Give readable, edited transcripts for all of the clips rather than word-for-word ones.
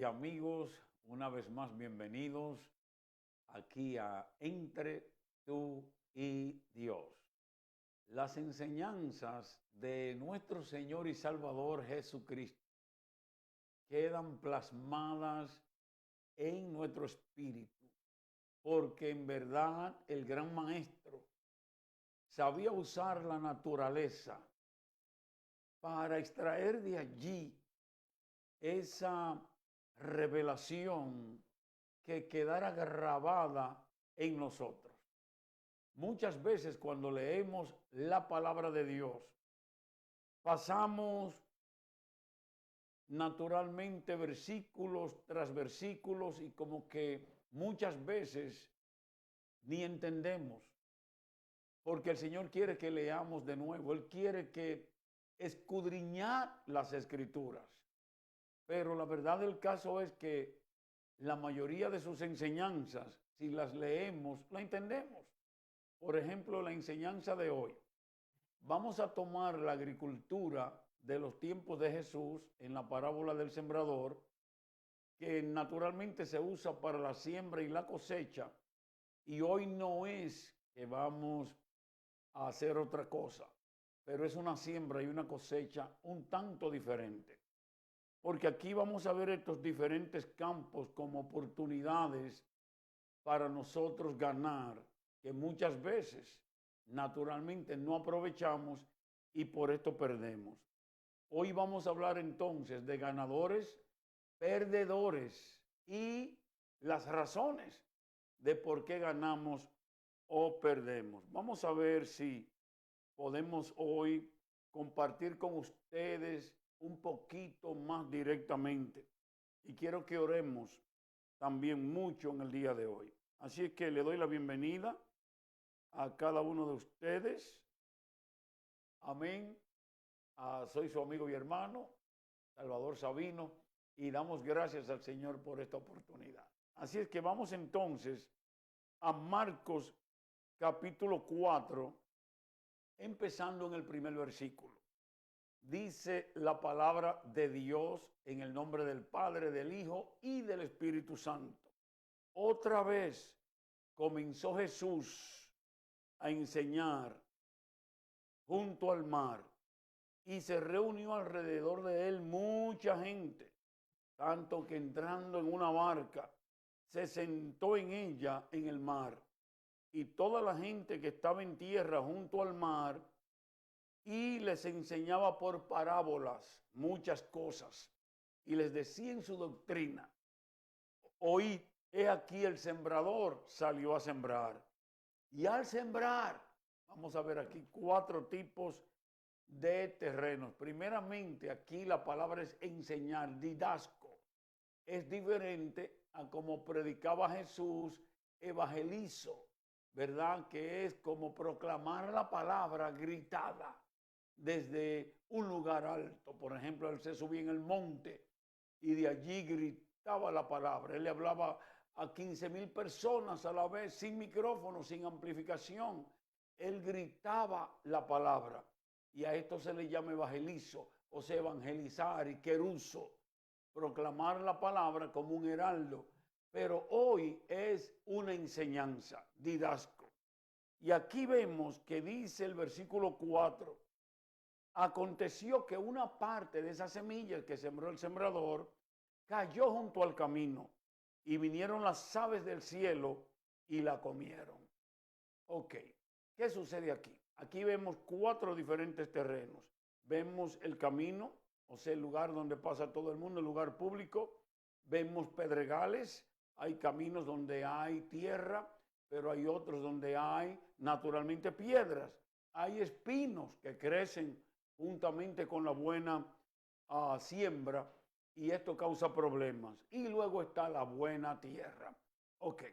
que amigos, una vez más bienvenidos aquí a Entre tú y Dios. Las enseñanzas de nuestro Señor y Salvador Jesucristo quedan plasmadas en nuestro espíritu, porque en verdad el gran maestro sabía usar la naturaleza para extraer de allí esa revelación que quedara grabada en nosotros. Muchas veces cuando leemos la palabra de Dios, pasamos naturalmente versículos tras versículos y como que muchas veces ni entendemos, porque el Señor quiere que leamos de nuevo, Él quiere que escudriñar las escrituras. Pero la verdad del caso es que la mayoría de sus enseñanzas, si las leemos, la entendemos. Por ejemplo, la enseñanza de hoy. Vamos a tomar la agricultura de los tiempos de Jesús en la parábola del sembrador, que naturalmente se usa para la siembra y la cosecha, y hoy no es que vamos a hacer otra cosa, pero es una siembra y una cosecha un tanto diferente. Porque aquí vamos a ver estos diferentes campos como oportunidades para nosotros ganar, que muchas veces naturalmente no aprovechamos y por esto perdemos. Hoy vamos a hablar entonces de ganadores, perdedores y las razones de por qué ganamos o perdemos. Vamos a ver si podemos hoy compartir con ustedes un poquito más directamente. Y quiero que oremos también mucho en el día de hoy. Así es que le doy la bienvenida a cada uno de ustedes. Amén. Soy su amigo y hermano, Salvador Sabino, y damos gracias al Señor por esta oportunidad. Así es que vamos entonces a Marcos capítulo 4, empezando en el primer versículo. Dice la palabra de Dios en el nombre del Padre, del Hijo y del Espíritu Santo. Otra vez comenzó Jesús a enseñar junto al mar y se reunió alrededor de él mucha gente, tanto que entrando en una barca se sentó en ella en el mar, y toda la gente que estaba en tierra junto al mar, y les enseñaba por parábolas muchas cosas, y les decía en su doctrina: oíd, he aquí el sembrador salió a sembrar. Y al sembrar, vamos a ver aquí 4 tipos de terrenos. Primeramente, aquí la palabra es enseñar, didasco. Es diferente a como predicaba Jesús, evangelizo, ¿verdad? Que es como proclamar la palabra gritada desde un lugar alto. Por ejemplo, él se subía en el monte y de allí gritaba la palabra. Él le hablaba a 15,000 personas a la vez, sin micrófono, sin amplificación. Él gritaba la palabra. Y a esto se le llama evangelizo, o sea, evangelizar y queruso, proclamar la palabra como un heraldo. Pero hoy es una enseñanza, didasco. Y aquí vemos que dice el versículo 4, aconteció que una parte de esas semillas que sembró el sembrador cayó junto al camino, y vinieron las aves del cielo y la comieron. Ok, ¿qué sucede aquí? Aquí vemos 4 diferentes terrenos. Vemos el camino, o sea, el lugar donde pasa todo el mundo, el lugar público. Vemos pedregales, hay caminos donde hay tierra, pero hay otros donde hay naturalmente piedras. Hay espinos que crecen juntamente con la buena siembra, y esto causa problemas. Y luego está la buena tierra. Ok,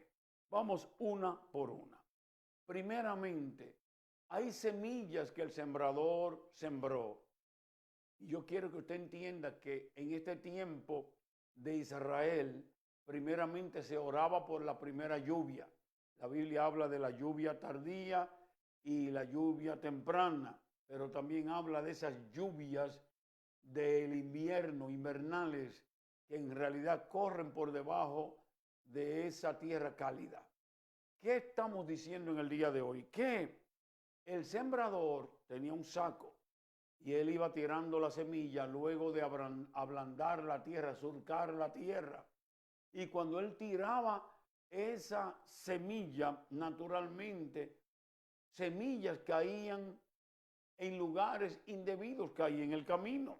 vamos una por una. Primeramente, hay semillas que el sembrador sembró. Y yo quiero que usted entienda que en este tiempo de Israel, primeramente se oraba por la primera lluvia. La Biblia habla de la lluvia tardía y la lluvia temprana, pero también habla de esas lluvias del invierno, invernales, que en realidad corren por debajo de esa tierra cálida. ¿Qué estamos diciendo en el día de hoy? Que el sembrador tenía un saco y él iba tirando la semilla luego de ablandar la tierra, surcar la tierra. Y cuando él tiraba esa semilla, naturalmente, semillas caían en lugares indebidos, caían en el camino.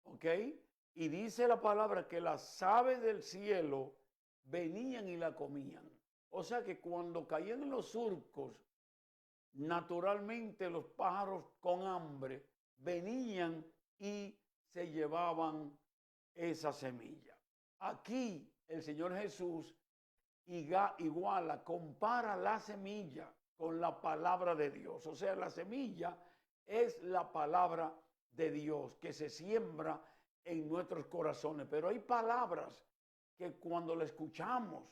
¿Ok? Y dice la palabra que las aves del cielo venían y la comían. O sea que cuando caían en los surcos, naturalmente los pájaros con hambre venían y se llevaban esa semilla. Aquí el Señor Jesús iguala, compara la semilla con la palabra de Dios. O sea, la semilla es la palabra de Dios que se siembra en nuestros corazones. Pero hay palabras que cuando la escuchamos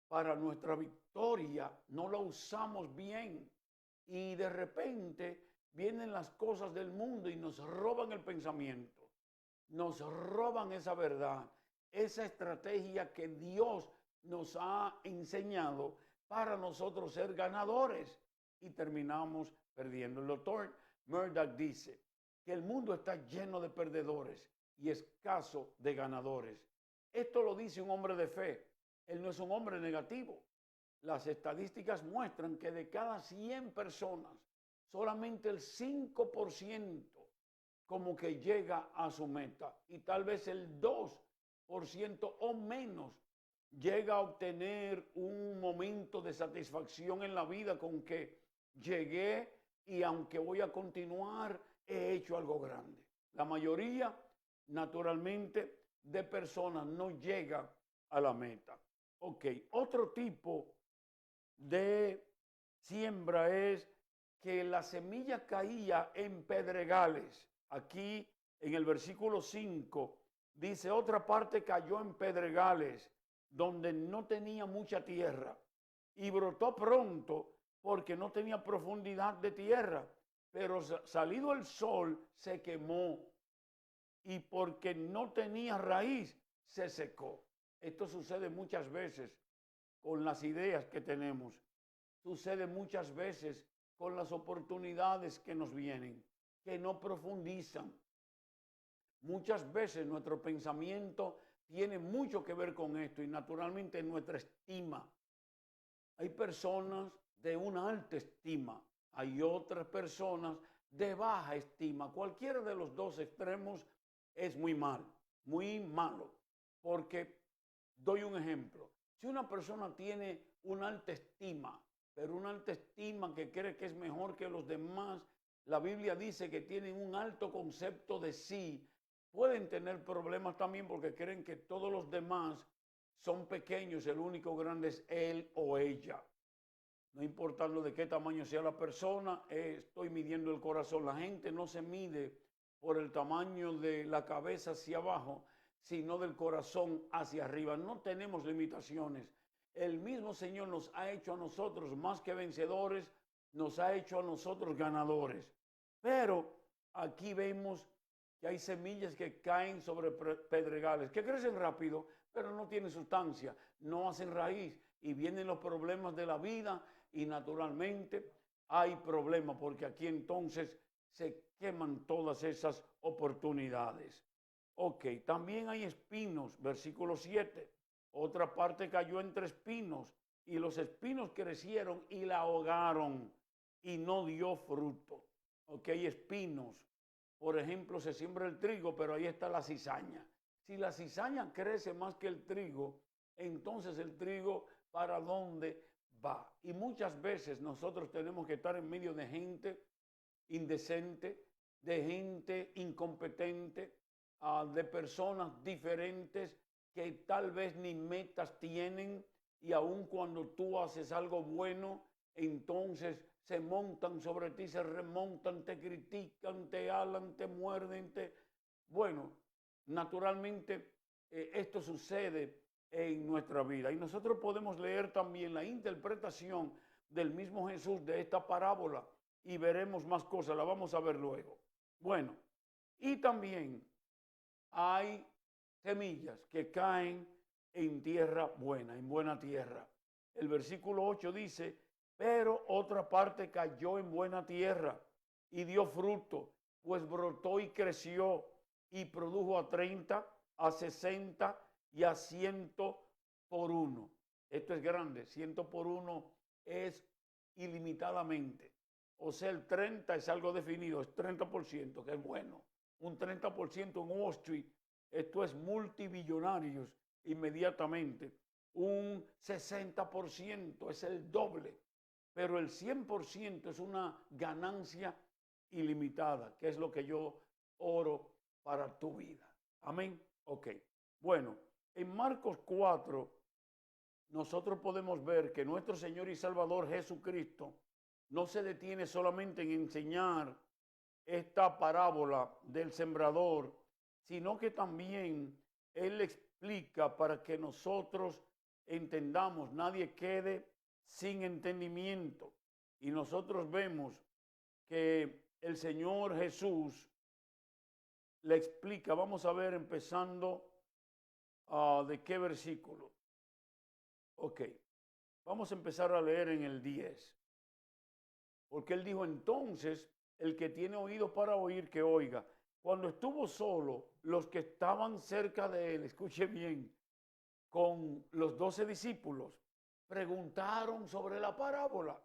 para nuestra victoria no la usamos bien. Y de repente vienen las cosas del mundo y nos roban el pensamiento. Nos roban esa verdad, esa estrategia que Dios nos ha enseñado para nosotros ser ganadores y terminamos perdiendo. El doctor Murdoch dice que el mundo está lleno de perdedores y escaso de ganadores. Esto lo dice un hombre de fe. Él no es un hombre negativo. Las estadísticas muestran que de cada 100 personas, solamente el 5% como que llega a su meta y tal vez el 2% o menos llega a obtener un momento de satisfacción en la vida con que llegué y aunque voy a continuar, he hecho algo grande. La mayoría, naturalmente, de personas no llega a la meta. Ok, otro tipo de siembra es que la semilla caía en pedregales. Aquí en el versículo 5 dice, otra parte cayó en pedregales donde no tenía mucha tierra y brotó pronto porque no tenía profundidad de tierra, pero salido el sol se quemó y porque no tenía raíz se secó. Esto sucede muchas veces con las ideas que tenemos. Sucede muchas veces con las oportunidades que nos vienen, que no profundizan. Muchas veces nuestro pensamiento tiene mucho que ver con esto y naturalmente nuestra estima. Hay personas de una alta estima, hay otras personas de baja estima. Cualquiera de los dos extremos es muy malo, porque doy un ejemplo. Si una persona tiene una alta estima, pero una alta estima que cree que es mejor que los demás, la Biblia dice que tienen un alto concepto de sí, pueden tener problemas también porque creen que todos los demás son pequeños, el único grande es él o ella. No importando de qué tamaño sea la persona, estoy midiendo el corazón. La gente no se mide por el tamaño de la cabeza hacia abajo, sino del corazón hacia arriba. No tenemos limitaciones. El mismo Señor nos ha hecho a nosotros más que vencedores, nos ha hecho a nosotros ganadores. Pero aquí vemos que hay semillas que caen sobre pedregales, que crecen rápido, pero no tienen sustancia, no hacen raíz y vienen los problemas de la vida y naturalmente hay problemas porque aquí entonces se queman todas esas oportunidades. Ok, también hay espinos, versículo 7. Otra parte cayó entre espinos y los espinos crecieron y la ahogaron y no dio fruto. Ok, espinos. Por ejemplo, se siembra el trigo, pero ahí está la cizaña. Si la cizaña crece más que el trigo, entonces el trigo, ¿para dónde va? Y muchas veces nosotros tenemos que estar en medio de gente indecente, de gente incompetente, de personas diferentes que tal vez ni metas tienen y aun cuando tú haces algo bueno, entonces se montan sobre ti, se remontan, te critican, te alan, te muerden, Bueno, naturalmente esto sucede en nuestra vida y nosotros podemos leer también la interpretación del mismo Jesús de esta parábola y veremos más cosas, la vamos a ver luego. Bueno, y también hay semillas que caen en tierra buena, en buena tierra. El versículo 8 dice, pero otra parte cayó en buena tierra y dio fruto, pues brotó y creció y produjo a 30, a 60 y a 100 por uno. Esto es grande, 100 por uno es ilimitadamente. O sea, el 30 es algo definido, es 30%, que es bueno. Un 30% en Wall Street, esto es multibillonarios inmediatamente. Un 60% es el doble, pero el 100% es una ganancia ilimitada, que es lo que yo oro para tu vida. Amén. Ok. Bueno, en Marcos 4, nosotros podemos ver que nuestro Señor y Salvador Jesucristo no se detiene solamente en enseñar esta parábola del sembrador, sino que también Él explica para que nosotros entendamos, nadie quede sin entendimiento. Y nosotros vemos que el Señor Jesús le explica, vamos a ver empezando de qué versículo. Ok, vamos a empezar a leer en el 10. Porque Él dijo, entonces, el que tiene oídos para oír, que oiga. Cuando estuvo solo, los que estaban cerca de Él, escuche bien, con los 12 discípulos, preguntaron sobre la parábola.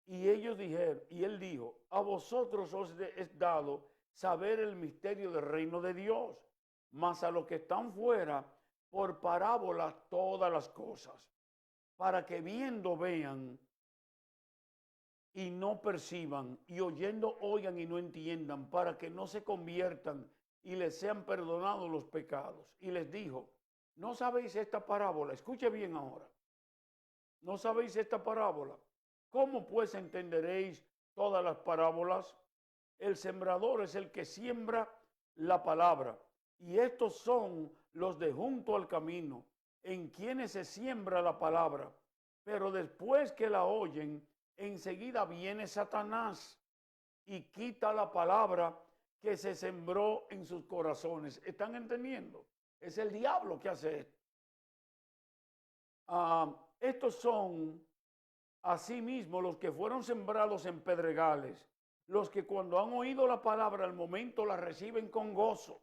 Y ellos dijeron, y Él dijo, a vosotros os es dado saber el misterio del reino de Dios, mas a los que están fuera, por parábola todas las cosas, para que viendo vean y no perciban, y oyendo oigan y no entiendan, para que no se conviertan y les sean perdonados los pecados. Y les dijo, ¿no sabéis esta parábola? Escuche bien ahora. ¿No sabéis esta parábola? ¿Cómo pues entenderéis todas las parábolas? El sembrador es el que siembra la palabra, y estos son los de junto al camino, en quienes se siembra la palabra. Pero después que la oyen, enseguida viene Satanás y quita la palabra que se sembró en sus corazones. ¿Están entendiendo? Es el diablo que hace esto. Estos son asimismo los que fueron sembrados en pedregales, los que cuando han oído la palabra al momento la reciben con gozo,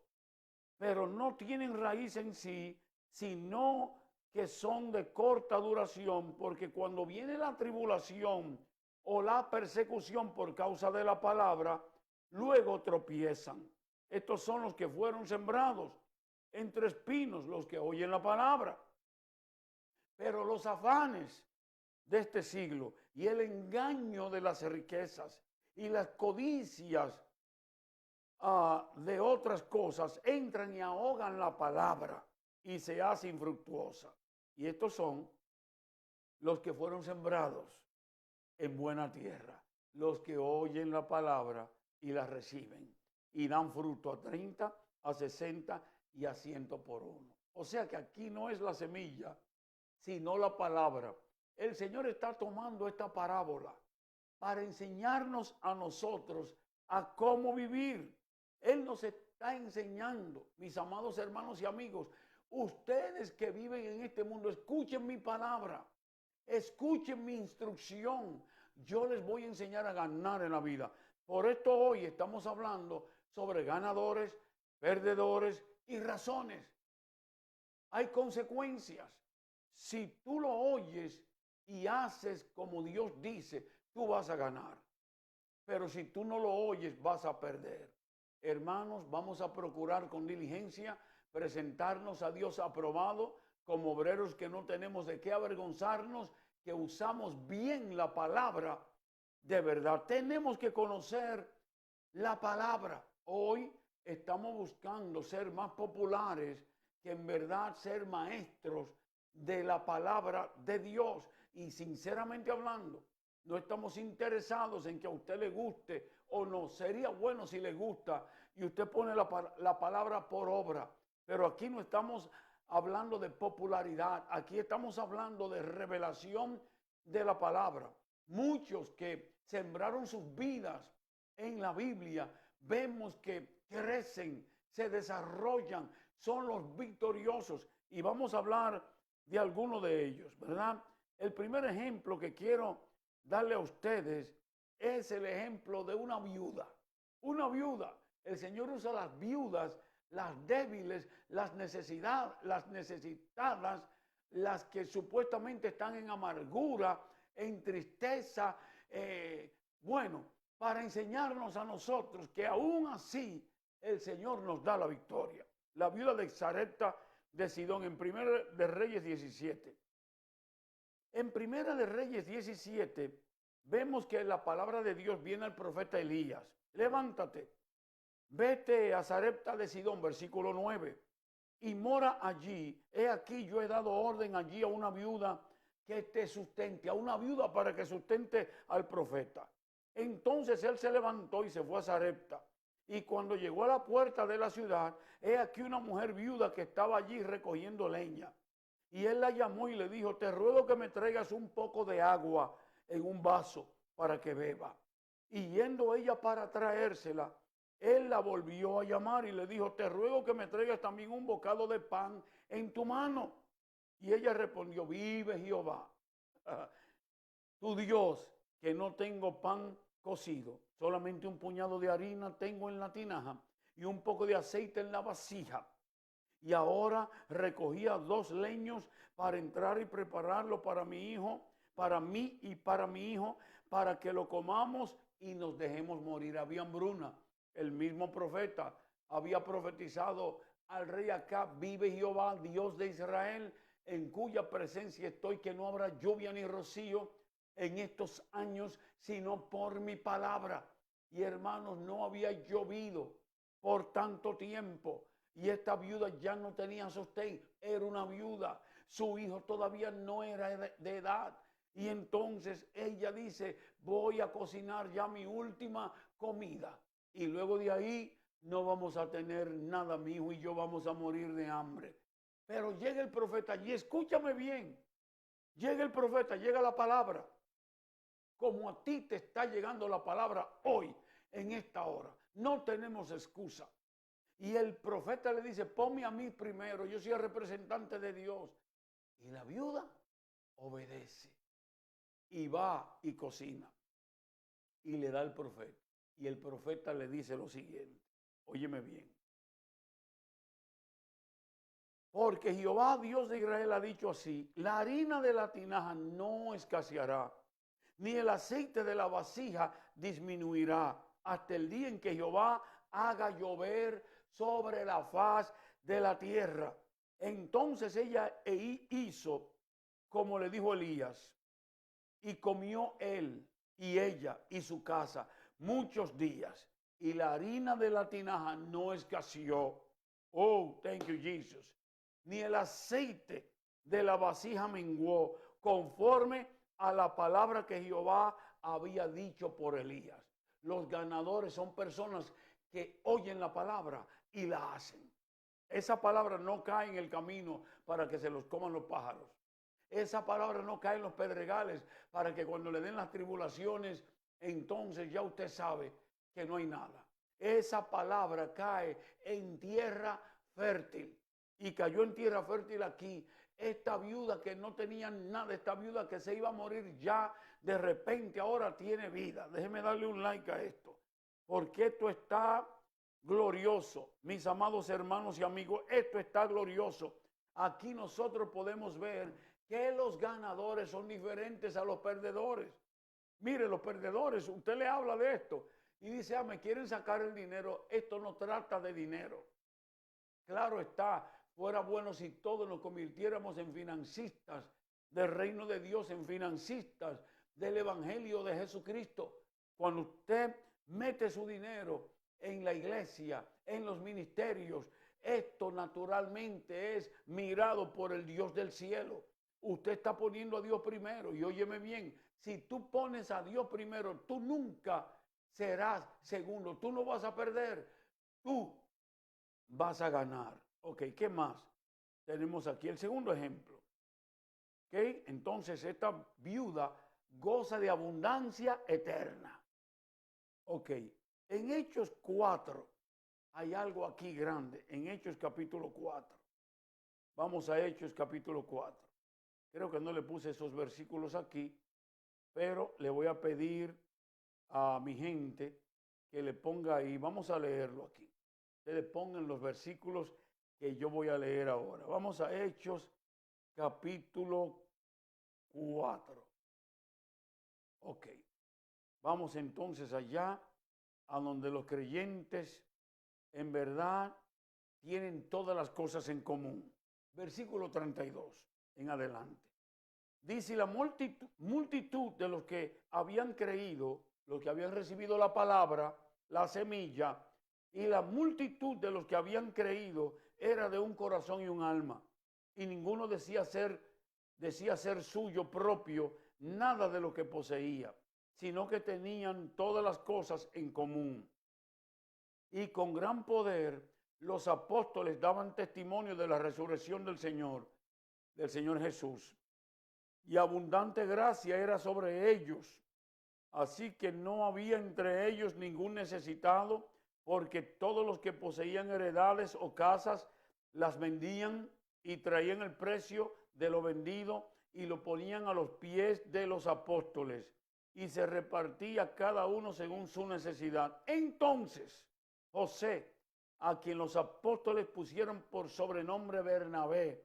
pero no tienen raíz en sí, sino que son de corta duración, porque cuando viene la tribulación o la persecución por causa de la palabra, luego tropiezan. Estos son los que fueron sembrados entre espinos, los que oyen la palabra. Pero los afanes de este siglo y el engaño de las riquezas y las codicias de otras cosas entran y ahogan la palabra y se hace infructuosa. Y estos son los que fueron sembrados en buena tierra, los que oyen la palabra y la reciben y dan fruto a 30, a 60 y a 100 por uno. O sea que aquí no es la semilla, sino la palabra. El Señor está tomando esta parábola para enseñarnos a nosotros a cómo vivir. Él nos está enseñando, mis amados hermanos y amigos, ustedes que viven en este mundo, escuchen mi palabra, escuchen mi instrucción. Yo les voy a enseñar a ganar en la vida. Por esto hoy estamos hablando sobre ganadores, perdedores y razones. Hay consecuencias. Si tú lo oyes y haces como Dios dice, tú vas a ganar. Pero si tú no lo oyes, vas a perder. Hermanos, vamos a procurar con diligencia presentarnos a Dios aprobado como obreros que no tenemos de qué avergonzarnos, que usamos bien la palabra de verdad. Tenemos que conocer la palabra. Hoy estamos buscando ser más populares que en verdad ser maestros de la palabra de Dios. Y sinceramente hablando, no estamos interesados en que a usted le guste o no. Sería bueno si le gusta y usted pone la palabra por obra. Pero aquí no estamos hablando de popularidad. Aquí estamos hablando de revelación de la palabra. Muchos que sembraron sus vidas en la Biblia, vemos que crecen, se desarrollan, son los victoriosos. Y vamos a hablar de algunos de ellos, ¿verdad? El primer ejemplo que quiero darle a ustedes es el ejemplo de una viuda. Una viuda. El Señor usa las viudas, las débiles, las necesitadas, las que supuestamente están en amargura, en tristeza, bueno, para enseñarnos a nosotros que aún así el Señor nos da la victoria. La viuda de Sarepta de Sidón en Primera de Reyes 17. En Primera de Reyes 17 vemos que la palabra de Dios viene al profeta Elías. Levántate, vete a Sarepta de Sidón, versículo 9, y mora allí. He aquí yo he dado orden allí a una viuda que te sustente, a una viuda para que sustente al profeta. Entonces él se levantó y se fue a Sarepta. Y cuando llegó a la puerta de la ciudad, he aquí una mujer viuda que estaba allí recogiendo leña. Y él la llamó y le dijo, te ruego que me traigas un poco de agua en un vaso para que beba. Y yendo ella para traérsela, él la volvió a llamar y le dijo, te ruego que me traigas también un bocado de pan en tu mano. Y ella respondió, vive Jehová, tu Dios, que no tengo pan cocido, solamente un puñado de harina tengo en la tinaja y un poco de aceite en la vasija. Y ahora recogía 2 leños para entrar y prepararlo para mi hijo, para mí y para mi hijo, para que lo comamos y nos dejemos morir. Había hambruna. El mismo profeta había profetizado al rey Acab, vive Jehová, Dios de Israel, en cuya presencia estoy, que no habrá lluvia ni rocío en estos años, sino por mi palabra. Y hermanos, no había llovido por tanto tiempo. Y esta viuda ya no tenía sostén, era una viuda. Su hijo todavía no era de edad. Y entonces ella dice, voy a cocinar ya mi última comida. Y luego de ahí no vamos a tener nada, mi hijo y yo vamos a morir de hambre. Pero llega el profeta allí, escúchame bien. Llega el profeta, llega la palabra. Como a ti te está llegando la palabra hoy, en esta hora. No tenemos excusa. Y el profeta le dice, ponme a mí primero, yo soy el representante de Dios. Y la viuda obedece y va y cocina. Y le da al profeta. Y el profeta le dice lo siguiente, óyeme bien. Porque Jehová, Dios de Israel, ha dicho así, la harina de la tinaja no escaseará, ni el aceite de la vasija disminuirá, hasta el día en que Jehová haga llover sobre la faz de la tierra. Entonces ella hizo como le dijo Elías, y comió él y ella y su casa muchos días, y la harina de la tinaja no escaseó. Oh, thank you, Jesus. Ni el aceite de la vasija menguó, conforme a la palabra que Jehová había dicho por Elías. Los ganadores son personas que oyen la palabra y la hacen. Esa palabra no cae en el camino para que se los coman los pájaros. Esa palabra no cae en los pedregales para que cuando le den las tribulaciones, entonces ya usted sabe que no hay nada. Esa palabra cae en tierra fértil. Y cayó en tierra fértil aquí. Esta viuda que no tenía nada, esta viuda que se iba a morir ya, de repente ahora tiene vida. Déjeme darle un like a esto, porque esto está glorioso. Mis amados hermanos y amigos, esto está glorioso. Aquí nosotros podemos ver que los ganadores son diferentes a los perdedores. Mire, los perdedores, usted le habla de esto y dice, me quieren sacar el dinero. Esto no trata de dinero. Claro está, fuera bueno si todos nos convirtiéramos en financistas del reino de Dios, en financistas del evangelio de Jesucristo. Cuando usted mete su dinero en la iglesia, en los ministerios, esto naturalmente es mirado por el Dios del cielo. Usted está poniendo a Dios primero. Y óyeme bien, si tú pones a Dios primero, tú nunca serás segundo. Tú no vas a perder. Tú vas a ganar. Ok, ¿qué más? Tenemos aquí el segundo ejemplo. Ok, entonces esta viuda goza de abundancia eterna. Ok, en Hechos 4, hay algo aquí grande en Hechos capítulo 4. Vamos a Hechos capítulo 4. Creo que no le puse esos versículos aquí, pero le voy a pedir a mi gente que le ponga ahí. Vamos a leerlo aquí. Ustedes pongan los versículos que yo voy a leer ahora. Vamos a Hechos capítulo 4. Ok. Vamos entonces allá a donde los creyentes en verdad tienen todas las cosas en común. Versículo 32 en adelante. Dice, la multitud de los que habían creído, los que habían recibido la palabra, la semilla, y la multitud de los que habían creído era de un corazón y un alma. Y ninguno decía ser suyo propio nada de lo que poseía, sino que tenían todas las cosas en común. Y con gran poder los apóstoles daban testimonio de la resurrección del Señor Jesús. Y abundante gracia era sobre ellos. Así que no había entre ellos ningún necesitado, porque todos los que poseían heredades o casas las vendían y traían el precio de lo vendido y lo ponían a los pies de los apóstoles, y se repartía cada uno según su necesidad. Entonces José, a quien los apóstoles pusieron por sobrenombre Bernabé,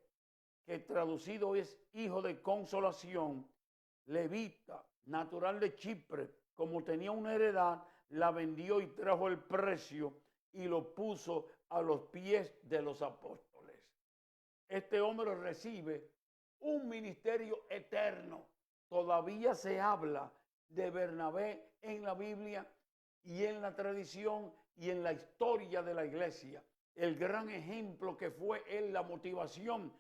que traducido es hijo de consolación, levita, natural de Chipre, como tenía una heredad, la vendió y trajo el precio y lo puso a los pies de los apóstoles. Este hombre recibe un ministerio eterno. Todavía se habla de Bernabé en la Biblia y en la tradición y en la historia de la iglesia. El gran ejemplo que fue él, la motivación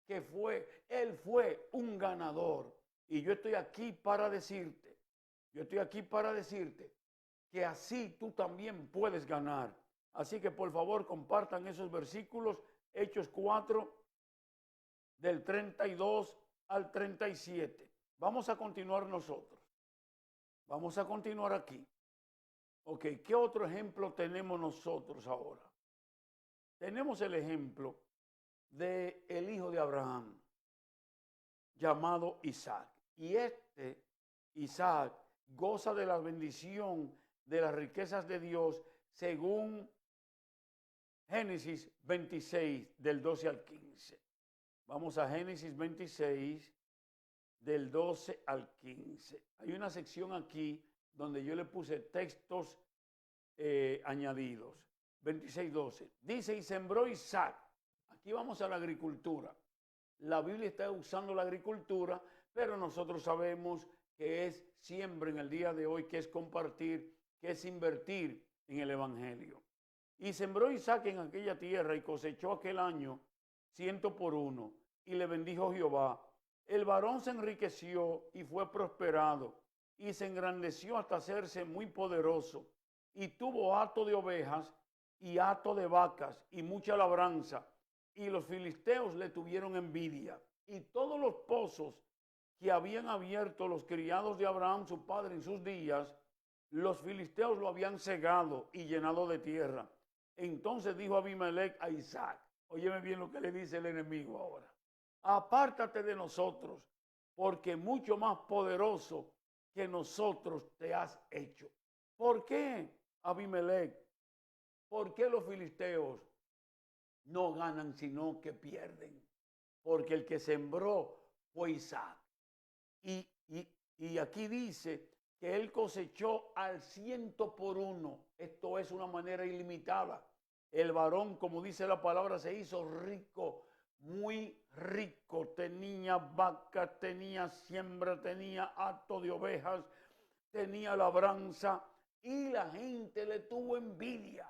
que fue, él fue un ganador. Y yo estoy aquí para decirte, que así tú también puedes ganar. Así que por favor compartan esos versículos, Hechos 4, del 32 al 37. Vamos a continuar nosotros. Vamos a continuar aquí. Ok, ¿qué otro ejemplo tenemos nosotros ahora? Tenemos el ejemplo de el hijo de Abraham, llamado Isaac. Y este Isaac goza de la bendición de las riquezas de Dios según Génesis 26, del 12 al 15. Vamos a Génesis 26, del 12 al 15. Hay una sección aquí donde yo le puse textos añadidos. 26, 12. Dice, y sembró Isaac. Aquí vamos a la agricultura. La Biblia está usando la agricultura, pero nosotros sabemos que es siembra en el día de hoy, que es compartir, que es invertir en el evangelio. Y sembró Isaac en aquella tierra y cosechó aquel año 100 por 1, y le bendijo Jehová. El varón se enriqueció y fue prosperado, y se engrandeció hasta hacerse muy poderoso, y tuvo hato de ovejas y hato de vacas y mucha labranza, y los filisteos le tuvieron envidia. Y todos los pozos que habían abierto los criados de Abraham su padre en sus días, los filisteos lo habían cegado y llenado de tierra. Entonces dijo Abimelech a Isaac, óyeme bien lo que le dice el enemigo ahora, apártate de nosotros, porque mucho más poderoso que nosotros te has hecho. ¿Por qué, Abimelech? ¿Por qué los filisteos no ganan sino que pierden? Porque el que sembró fue Isaac. Y aquí dice que él cosechó al 100 por 1. Esto es una manera ilimitada. El varón, como dice la palabra, se hizo rico, muy rico. Tenía vacas, tenía siembra, tenía hato de ovejas, tenía labranza, y la gente le tuvo envidia.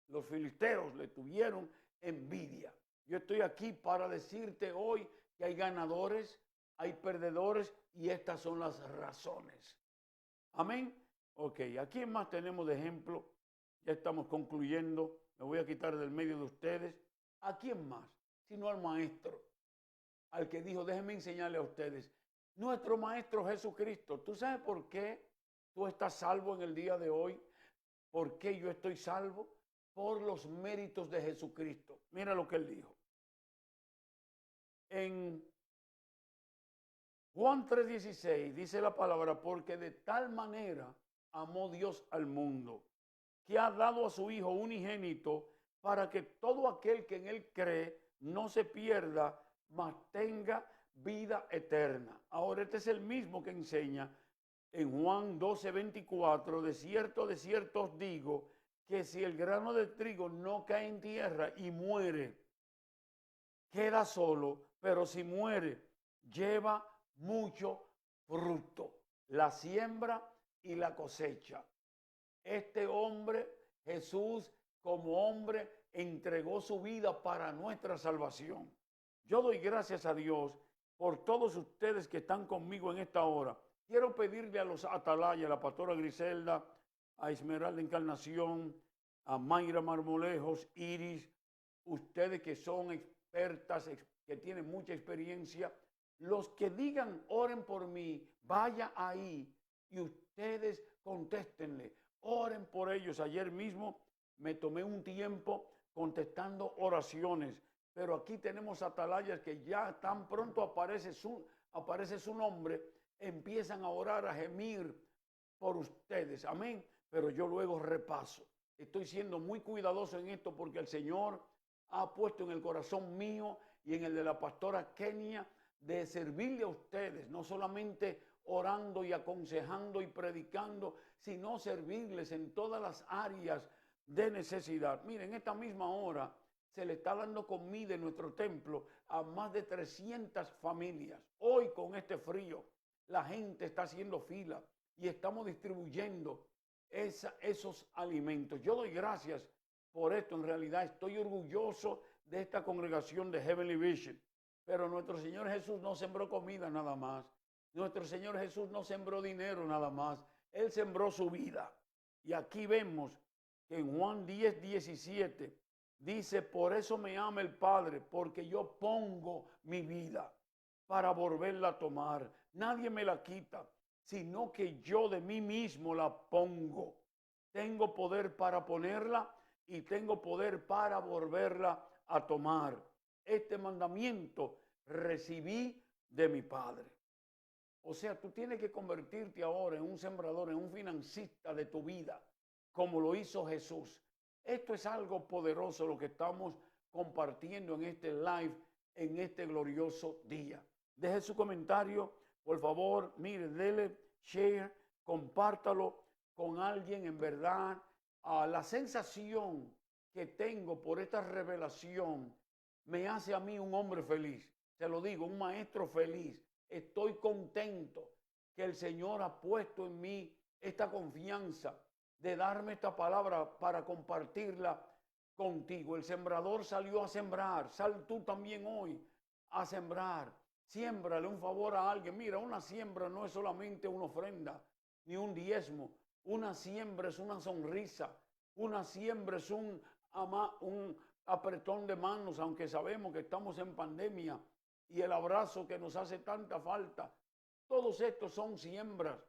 Los filisteos le tuvieron envidia. Yo estoy aquí para decirte hoy que hay ganadores, hay perdedores, y estas son las razones. Amén. Ok, ¿a quién más tenemos de ejemplo? Ya estamos concluyendo. Me voy a quitar del medio de ustedes. ¿A quién más? Sino al maestro, al que dijo, déjenme enseñarle a ustedes. Nuestro maestro Jesucristo. ¿Tú sabes por qué tú estás salvo en el día de hoy? ¿Por qué yo estoy salvo? por los méritos de Jesucristo. Mira lo que él dijo. En Juan 3:16 dice la palabra, porque de tal manera amó Dios al mundo, que ha dado a su Hijo unigénito, para que todo aquel que en él cree no se pierda, mas tenga vida eterna. Ahora este es el mismo que enseña en Juan 12:24, de cierto os digo, que si el grano de trigo no cae en tierra y muere, queda solo, pero si muere, lleva mucho fruto. La siembra y la cosecha. Este hombre, Jesús, como hombre, entregó su vida para nuestra salvación. Yo doy gracias a Dios por todos ustedes que están conmigo en esta hora. Quiero pedirle a los atalayas, a la pastora Griselda, a Esmeralda Encarnación, a Mayra Marmolejos, Iris, ustedes que son expertas, que tienen mucha experiencia, los que digan, oren por mí, vaya ahí y ustedes contéstenle, oren por ellos. Ayer mismo me tomé un tiempo contestando oraciones, pero aquí tenemos atalayas que ya tan pronto aparece su nombre, empiezan a orar, a gemir por ustedes, amén. Pero yo luego repaso. Estoy siendo muy cuidadoso en esto porque el Señor ha puesto en el corazón mío y en el de la pastora Kenia de servirle a ustedes, no solamente orando y aconsejando y predicando, sino servirles en todas las áreas de necesidad. Miren, esta misma hora se le está dando comida en nuestro templo a más de 300 familias. Hoy con este frío, la gente está haciendo fila y estamos distribuyendo esos alimentos. Yo doy gracias por esto. En realidad estoy orgulloso de esta congregación de Heavenly Vision. Pero nuestro Señor Jesús no sembró comida nada más. Nuestro Señor Jesús no sembró dinero nada más. Él sembró su vida. Y aquí vemos que en Juan 10:17 dice, por eso me ama el Padre, porque yo pongo mi vida para volverla a tomar. Nadie me la quita, sino que yo de mí mismo la pongo. Tengo poder para ponerla y tengo poder para volverla a tomar. Este mandamiento recibí de mi Padre. O sea, tú tienes que convertirte ahora en un sembrador, en un financista de tu vida, como lo hizo Jesús. Esto es algo poderoso lo que estamos compartiendo en este live, en este glorioso día. Deje su comentario, por favor, mire, dele share, compártalo con alguien. En verdad, la sensación que tengo por esta revelación me hace a mí un hombre feliz. Se lo digo, un maestro feliz. Estoy contento que el Señor ha puesto en mí esta confianza de darme esta palabra para compartirla contigo. El sembrador salió a sembrar. Sal tú también hoy a sembrar. Siémbrale un favor a alguien. Mira, una siembra no es solamente una ofrenda ni un diezmo. Una siembra es una sonrisa. Una siembra es un apretón de manos, aunque sabemos que estamos en pandemia, y el abrazo que nos hace tanta falta. Todos estos son siembras.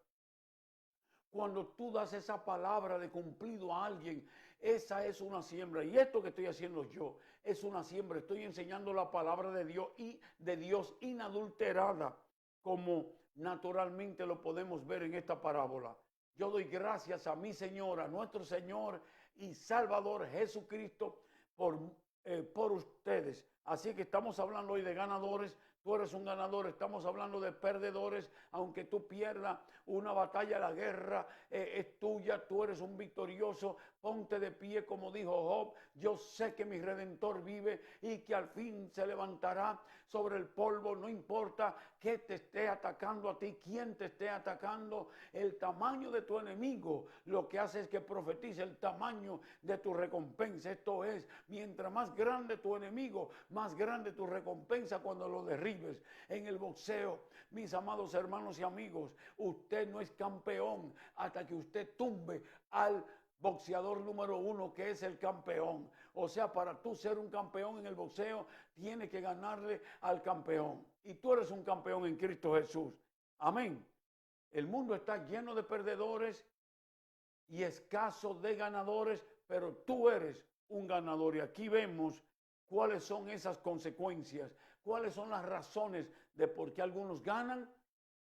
Cuando tú das esa palabra de cumplido a alguien, esa es una siembra. Y esto que estoy haciendo yo es una siembra. Estoy enseñando la palabra de Dios inadulterada, como naturalmente lo podemos ver en esta parábola. Yo doy gracias a mi Señor, a nuestro Señor y Salvador Jesucristo por ustedes. Así que estamos hablando hoy de ganadores. Tú eres un ganador. Estamos hablando de perdedores. Aunque tú pierdas una batalla, la guerra es tuya. Tú eres un victorioso. Ponte de pie, como dijo Job. Yo sé que mi Redentor vive y que al fin se levantará sobre el polvo. No importa que te esté atacando a ti, quién te esté atacando, el tamaño de tu enemigo lo que hace es que profetice el tamaño de tu recompensa. Esto es, mientras más grande tu enemigo, más grande tu recompensa cuando lo derribes. En el boxeo, mis amados hermanos y amigos, usted no es campeón hasta que usted tumbe al boxeador número 1, que es el campeón. O sea, para tú ser un campeón en el boxeo, tienes que ganarle al campeón. Y tú eres un campeón en Cristo Jesús. Amén. El mundo está lleno de perdedores y escaso de ganadores, pero tú eres un ganador. Y aquí vemos cuáles son esas consecuencias, cuáles son las razones de por qué algunos ganan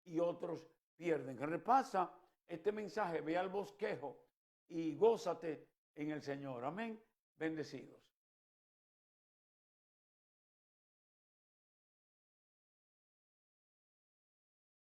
y otros pierden. Repasa este mensaje, ve al bosquejo y gózate en el Señor. Amén. Bendecidos.